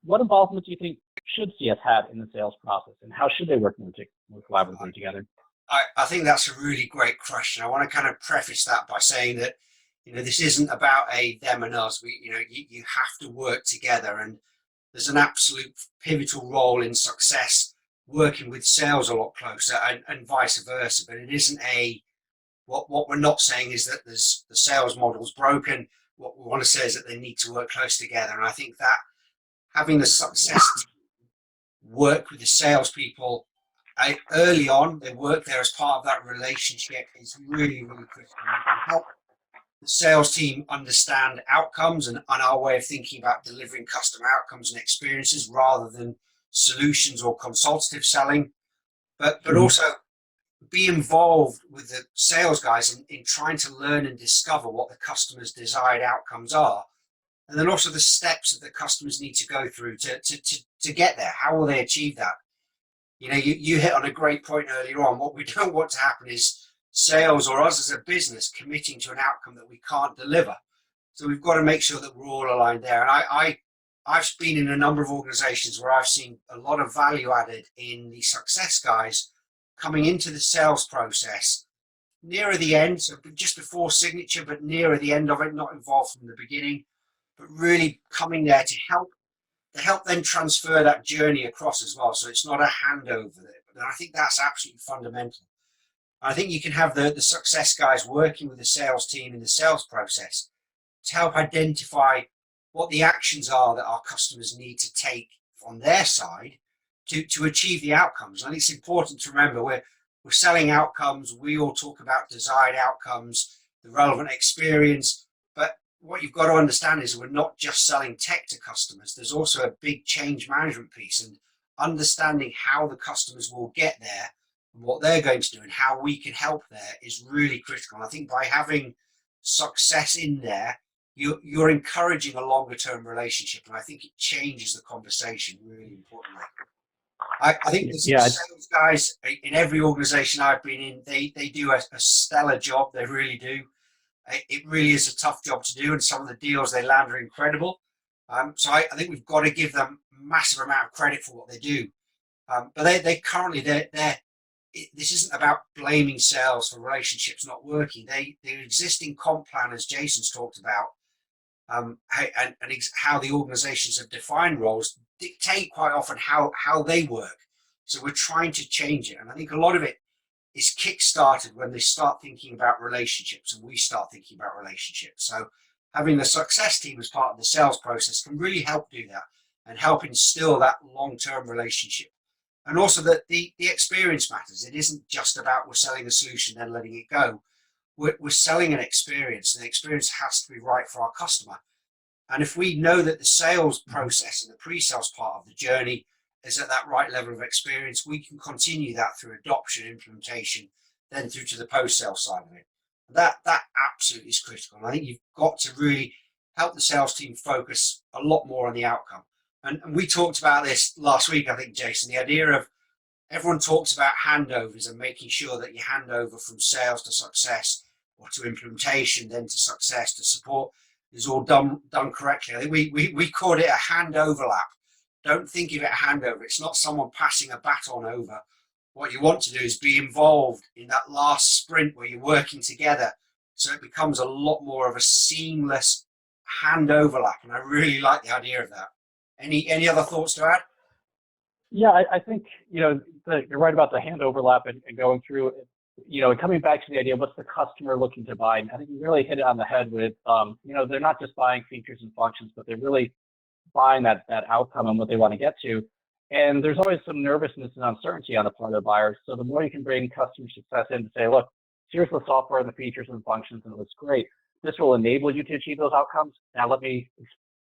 what involvement do you think should CS have in the sales process, and how should they work more collaboratively together? I think that's a really great question. I want to kind of preface that by saying that, this isn't about a them and us. You have to work together, and there's an absolute pivotal role in success working with sales a lot closer and vice versa. But it isn't what we're not saying is that the sales model's broken. What we want to say is that they need to work close together. And I think that having the success work with the salespeople early on, they work there as part of that relationship, is really, really critical. You can help the sales team understand outcomes and our way of thinking about delivering customer outcomes and experiences rather than solutions or consultative selling, but also be involved with the sales guys in trying to learn and discover what the customer's desired outcomes are. And then also the steps that the customers need to go through to get there. How will they achieve that? You hit on a great point earlier on. What we don't want to happen is sales or us as a business committing to an outcome that we can't deliver. So we've got to make sure that we're all aligned there. And I've been in a number of organizations where I've seen a lot of value added in the success guys coming into the sales process nearer the end, so just before signature, but nearer the end of it, not involved from the beginning, but really coming there to help them transfer that journey across as well. So it's not a handover there. But I think that's absolutely fundamental. I think you can have the success guys working with the sales team in the sales process to help identify what the actions are that our customers need to take on their side to achieve the outcomes. I think it's important to remember we're selling outcomes. We all talk about desired outcomes, the relevant experience, but what you've got to understand is we're not just selling tech to customers. There's also a big change management piece, and understanding how the customers will get there and what they're going to do and how we can help there is really critical. And I think by having success in there, you're encouraging a longer term relationship, and I think it changes the conversation really importantly. I think the sales guys in every organization I've been in, they do a stellar job. They really do. It really is a tough job to do, and some of the deals they land are incredible. So I think we've got to give them a massive amount of credit for what they do. But this isn't about blaming sales for relationships not working. Their existing comp plan, as Jason's talked about, and how the organizations have defined roles dictate quite often how they work. So we're trying to change it. And I think a lot of it is kick-started when they start thinking about relationships and we start thinking about relationships. So having the success team as part of the sales process can really help do that and help instill that long-term relationship. And also that the experience matters. It isn't just about we're selling a solution and letting it go. We're selling an experience, and the experience has to be right for our customer. And if we know that the sales process and the pre-sales part of the journey is at that right level of experience, we can continue that through adoption, implementation, then through to the post-sales side of it. That absolutely is critical. And I think you've got to really help the sales team focus a lot more on the outcome. And we talked about this last week, I think, Jason, the idea of everyone talks about handovers and making sure that you hand over from sales to success or to implementation, then to success, to support, is all done correctly. I think we called it a hand overlap. Don't think of it a handover. It's not someone passing a baton over. What you want to do is be involved in that last sprint where you're working together, so it becomes a lot more of a seamless hand overlap. And I really like the idea of that. Any other thoughts to add? Yeah, I think you're right about the hand overlap and going through it. And coming back to the idea, what's the customer looking to buy? And I think you really hit it on the head with, they're not just buying features and functions, but they're really buying that outcome and what they want to get to. And there's always some nervousness and uncertainty on the part of the buyers. So the more you can bring customer success in to say, look, here's the software and the features and functions, and it looks great. This will enable you to achieve those outcomes. Now let me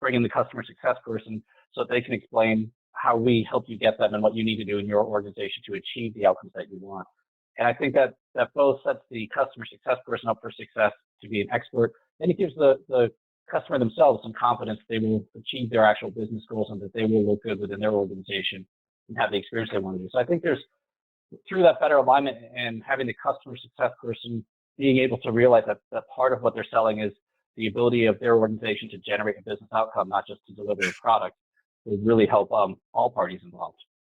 bring in the customer success person so that they can explain how we help you get them and what you need to do in your organization to achieve the outcomes that you want. And I think that both sets the customer success person up for success to be an expert, and it gives the customer themselves some confidence they will achieve their actual business goals and that they will look good within their organization and have the experience they want to do. So I think there's, through that better alignment and having the customer success person being able to realize that part of what they're selling is the ability of their organization to generate a business outcome, not just to deliver a product. would really help all parties involved.